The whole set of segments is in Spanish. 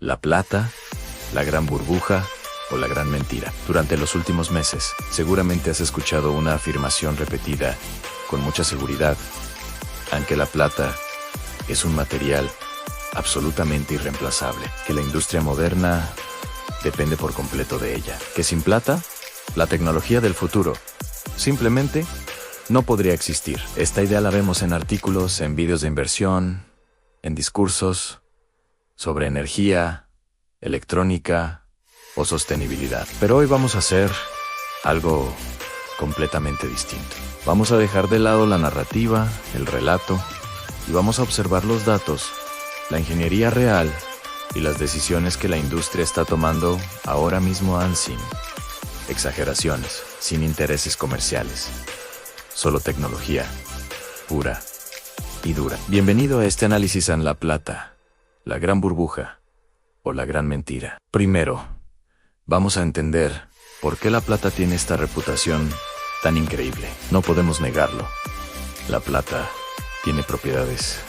La plata, la gran burbuja o la gran mentira. Durante los últimos meses, seguramente has escuchado una afirmación repetida con mucha seguridad, aunque la plata es un material absolutamente irreemplazable, que la industria moderna depende por completo de ella, que sin plata, la tecnología del futuro simplemente no podría existir. Esta idea la vemos en artículos, en vídeos de inversión, en discursos sobre energía, electrónica o sostenibilidad. Pero hoy vamos a hacer algo completamente distinto. Vamos a dejar de lado la narrativa, el relato, y vamos a observar los datos, la ingeniería real y las decisiones que la industria está tomando ahora mismo sin exageraciones, sin intereses comerciales. Solo tecnología, pura y dura. Bienvenido a este análisis en la plata, la gran burbuja o la gran mentira. Primero, vamos a entender por qué la plata tiene esta reputación tan increíble. No podemos negarlo. La plata tiene propiedades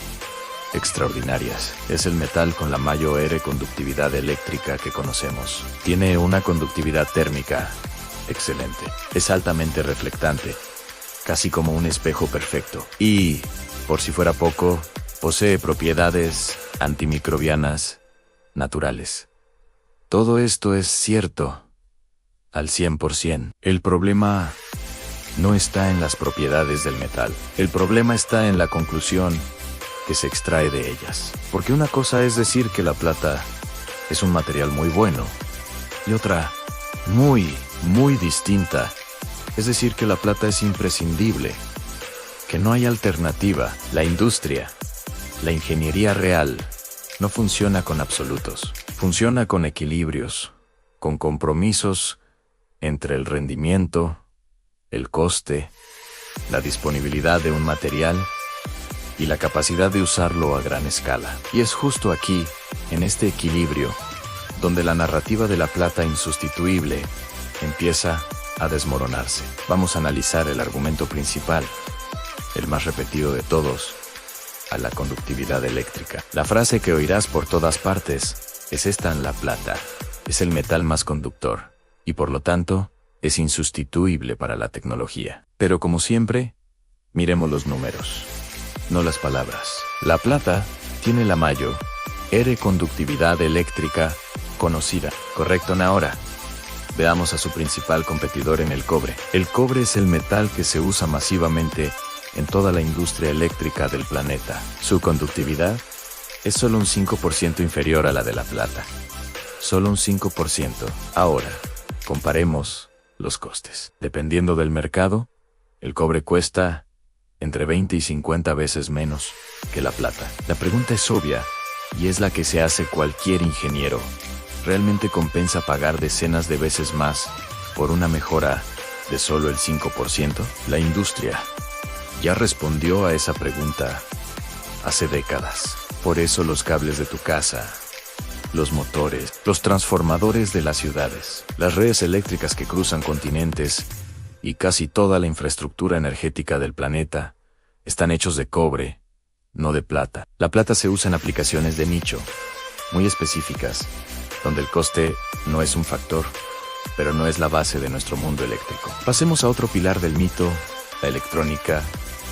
extraordinarias. Es el metal con la mayor conductividad eléctrica que conocemos. Tiene una conductividad térmica excelente. Es altamente reflectante, casi como un espejo perfecto. Y, por si fuera poco, posee propiedades antimicrobianas naturales. Todo esto es cierto al 100%. El problema no está en las propiedades del metal. El problema está en la conclusión que se extrae de ellas. Porque una cosa es decir que la plata es un material muy bueno, y otra muy distinta es decir que la plata es imprescindible, que no hay alternativa. La industria, la ingeniería real, no funciona con absolutos. Funciona con equilibrios, con compromisos entre el rendimiento, el coste, la disponibilidad de un material y la capacidad de usarlo a gran escala. Y es justo aquí, en este equilibrio, donde la narrativa de la plata insustituible empieza a desmoronarse. Vamos a analizar el argumento principal, el más repetido de todos, a la conductividad eléctrica. La frase que oirás por todas partes es esta: en la plata es el metal más conductor y por lo tanto es insustituible para la tecnología. Pero como siempre, miremos los números, no las palabras. La plata tiene la mayor conductividad eléctrica conocida. ¿Correcto? Ahora veamos a su principal competidor en el cobre. El cobre es el metal que se usa masivamente en toda la industria eléctrica del planeta. Su conductividad es solo un 5% inferior a la de la plata. Solo un 5%. Ahora, comparemos los costes. Dependiendo del mercado, el cobre cuesta entre 20 y 50 veces menos que la plata. La pregunta es obvia, y es la que se hace cualquier ingeniero. ¿Realmente compensa pagar decenas de veces más por una mejora de solo el 5%? La industria ya respondió a esa pregunta hace décadas. Por eso los cables de tu casa, los motores, los transformadores de las ciudades, las redes eléctricas que cruzan continentes y casi toda la infraestructura energética del planeta están hechos de cobre, no de plata. La plata se usa en aplicaciones de nicho, muy específicas, donde el coste no es un factor, pero no es la base de nuestro mundo eléctrico. Pasemos a otro pilar del mito, la electrónica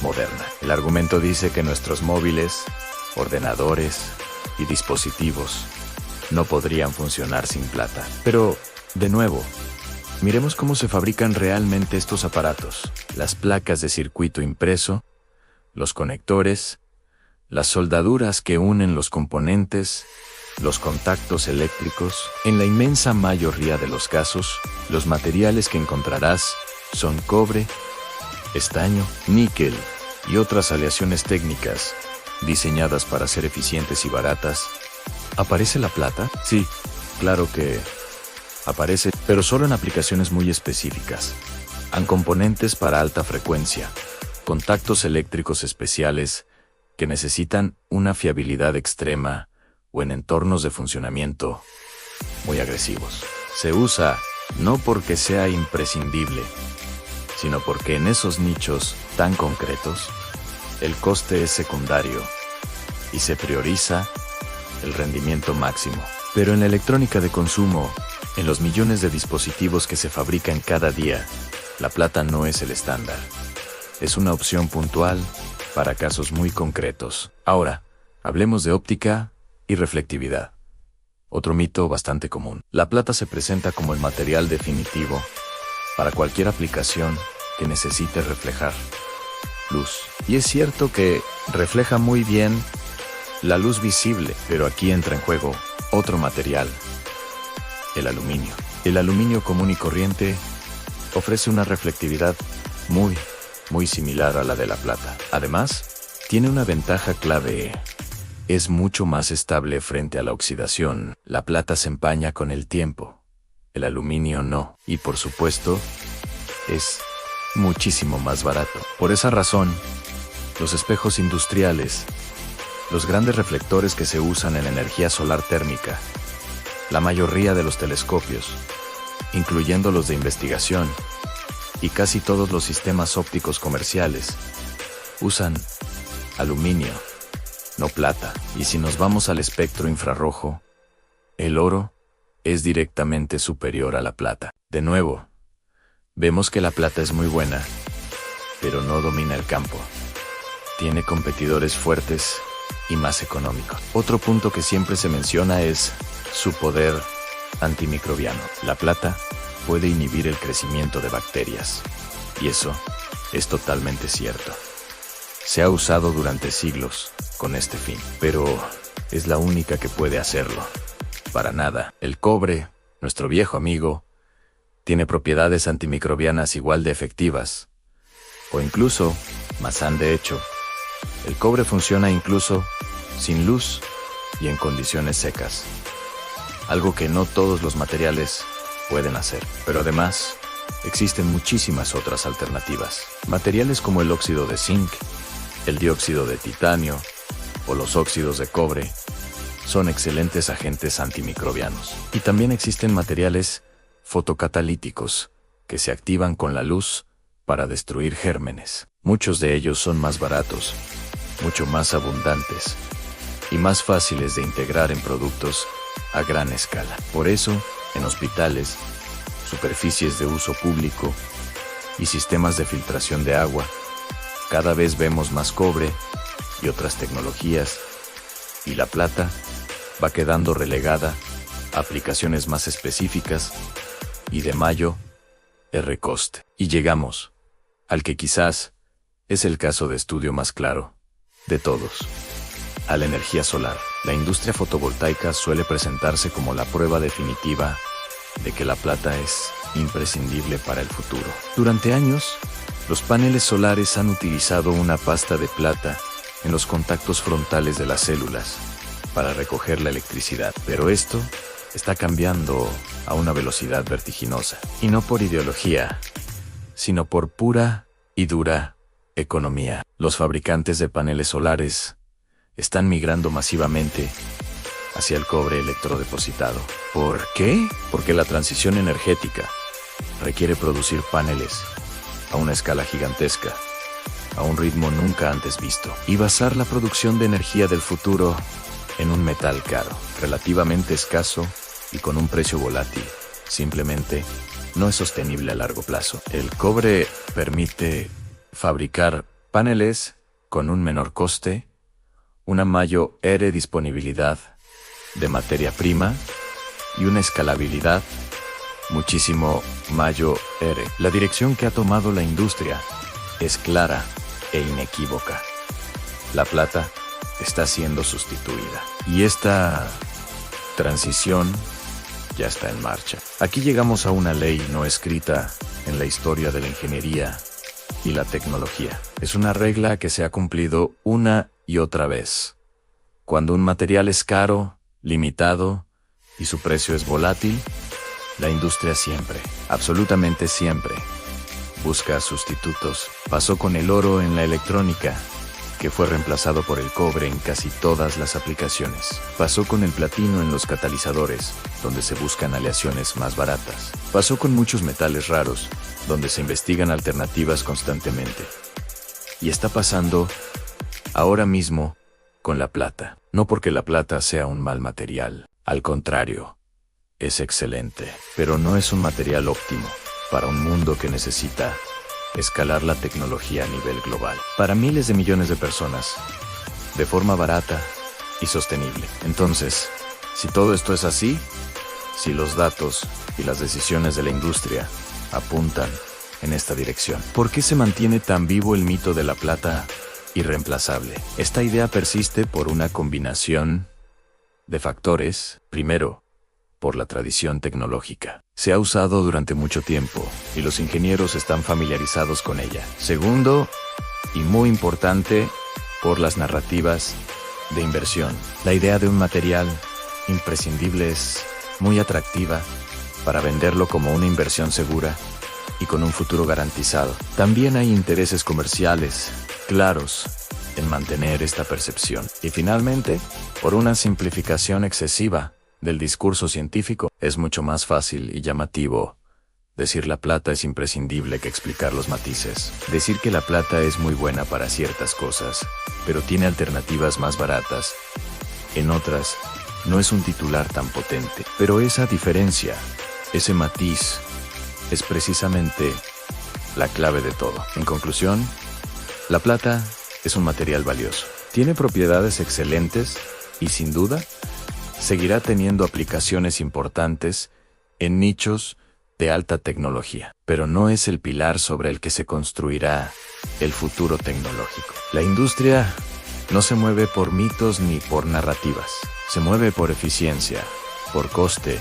moderna. El argumento dice que nuestros móviles, ordenadores y dispositivos no podrían funcionar sin plata. Pero, de nuevo, miremos cómo se fabrican realmente estos aparatos. Las placas de circuito impreso, los conectores, las soldaduras que unen los componentes, los contactos eléctricos. En la inmensa mayoría de los casos, los materiales que encontrarás son cobre, estaño, níquel y otras aleaciones técnicas diseñadas para ser eficientes y baratas. ¿Aparece la plata? Sí, claro que aparece, pero solo en aplicaciones muy específicas. En componentes para alta frecuencia, contactos eléctricos especiales que necesitan una fiabilidad extrema o en entornos de funcionamiento muy agresivos. Se usa no porque sea imprescindible, sino porque en esos nichos tan concretos, el coste es secundario y se prioriza el rendimiento máximo. Pero en la electrónica de consumo, en los millones de dispositivos que se fabrican cada día, la plata no es el estándar. Es una opción puntual para casos muy concretos. Ahora, hablemos de óptica y reflectividad. Otro mito bastante común. La plata se presenta como el material definitivo para cualquier aplicación que necesite reflejar luz. Y es cierto que refleja muy bien la luz visible, pero aquí entra en juego otro material, el aluminio. El aluminio común y corriente ofrece una reflectividad muy similar a la de la plata. Además, tiene una ventaja clave: es mucho más estable frente a la oxidación. La plata se empaña con el tiempo, el aluminio no. Y por supuesto, es muchísimo más barato. Por esa razón, los espejos industriales, los grandes reflectores que se usan en energía solar térmica, la mayoría de los telescopios, incluyendo los de investigación, y casi todos los sistemas ópticos comerciales, usan aluminio, no plata. Y si nos vamos al espectro infrarrojo, el oro es directamente superior a la plata. De nuevo, vemos que la plata es muy buena, pero no domina el campo. Tiene competidores fuertes y más económicos. Otro punto que siempre se menciona es su poder antimicrobiano. La plata puede inhibir el crecimiento de bacterias, y eso es totalmente cierto. Se ha usado durante siglos con este fin, pero es la única que puede hacerlo. Para nada. El cobre, nuestro viejo amigo, tiene propiedades antimicrobianas igual de efectivas, o incluso más. De hecho, el cobre funciona incluso sin luz y en condiciones secas, algo que no todos los materiales pueden hacer. Pero además, existen muchísimas otras alternativas. Materiales como el óxido de zinc, el dióxido de titanio o los óxidos de cobre son excelentes agentes antimicrobianos. Y también existen materiales fotocatalíticos que se activan con la luz para destruir gérmenes. Muchos de ellos son más baratos, mucho más abundantes y más fáciles de integrar en productos a gran escala. Por eso, en hospitales, superficies de uso público y sistemas de filtración de agua, cada vez vemos más cobre y otras tecnologías, y la plata va quedando relegada a aplicaciones más específicas y de mayor coste. Y llegamos al que quizás es el caso de estudio más claro de todos: a la energía solar. La industria fotovoltaica suele presentarse como la prueba definitiva de que la plata es imprescindible para el futuro. Durante años, los paneles solares han utilizado una pasta de plata en los contactos frontales de las células para recoger la electricidad. Pero esto está cambiando a una velocidad vertiginosa. Y no por ideología, sino por pura y dura economía. Los fabricantes de paneles solares están migrando masivamente hacia el cobre electrodepositado. ¿Por qué? Porque la transición energética requiere producir paneles a una escala gigantesca, a un ritmo nunca antes visto, y basar la producción de energía del futuro en un metal caro, relativamente escaso y con un precio volátil, simplemente no es sostenible a largo plazo. El cobre permite fabricar paneles con un menor coste, una mayor disponibilidad de materia prima y una escalabilidad muchísimo mayor. La dirección que ha tomado la industria es clara e inequívoca. La plata está siendo sustituida, y esta transición ya está en marcha. Aquí llegamos a una ley no escrita en la historia de la ingeniería y la tecnología. Es una regla que se ha cumplido una y otra vez. Cuando un material es caro, limitado y su precio es volátil, la industria siempre, absolutamente siempre, busca sustitutos. Pasó con el oro en la electrónica, que fue reemplazado por el cobre en casi todas las aplicaciones. Pasó con el platino en los catalizadores, donde se buscan aleaciones más baratas. Pasó con muchos metales raros, donde se investigan alternativas constantemente. Y está pasando ahora mismo con la plata. No porque la plata sea un mal material. Al contrario, es excelente, pero no es un material óptimo para un mundo que necesita escalar la tecnología a nivel global, para miles de millones de personas, de forma barata y sostenible. Entonces, si todo esto es así, si los datos y las decisiones de la industria apuntan en esta dirección, ¿por qué se mantiene tan vivo el mito de la plata irreemplazable? Esta idea persiste por una combinación de factores. Primero, por la tradición tecnológica. Se ha usado durante mucho tiempo y los ingenieros están familiarizados con ella. Segundo, y muy importante, por las narrativas de inversión. La idea de un material imprescindible es muy atractiva para venderlo como una inversión segura y con un futuro garantizado. También hay intereses comerciales claros en mantener esta percepción. Y finalmente, por una simplificación excesiva del discurso científico, es mucho más fácil y llamativo decir la plata es imprescindible que explicar los matices. Decir que la plata es muy buena para ciertas cosas, pero tiene alternativas más baratas en otras, no es un titular tan potente. Pero esa diferencia, ese matiz, es precisamente la clave de todo. En conclusión, la plata es un material valioso. Tiene propiedades excelentes y, sin duda, seguirá teniendo aplicaciones importantes en nichos de alta tecnología, pero no es el pilar sobre el que se construirá el futuro tecnológico. La industria no se mueve por mitos ni por narrativas, se mueve por eficiencia, por coste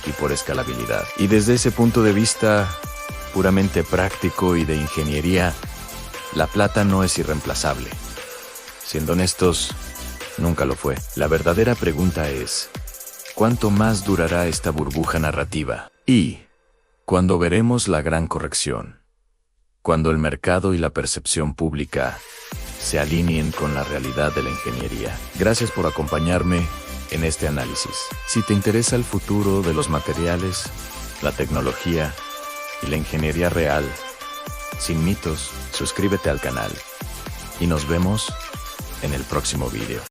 y por escalabilidad. Y desde ese punto de vista puramente práctico y de ingeniería, la plata no es irreemplazable. Siendo honestos, nunca lo fue. La verdadera pregunta es, ¿cuánto más durará esta burbuja narrativa? Y, ¿cuándo veremos la gran corrección? Cuando el mercado y la percepción pública se alineen con la realidad de la ingeniería. Gracias por acompañarme en este análisis. Si te interesa el futuro de los materiales, la tecnología y la ingeniería real, sin mitos, suscríbete al canal. Y nos vemos en el próximo video.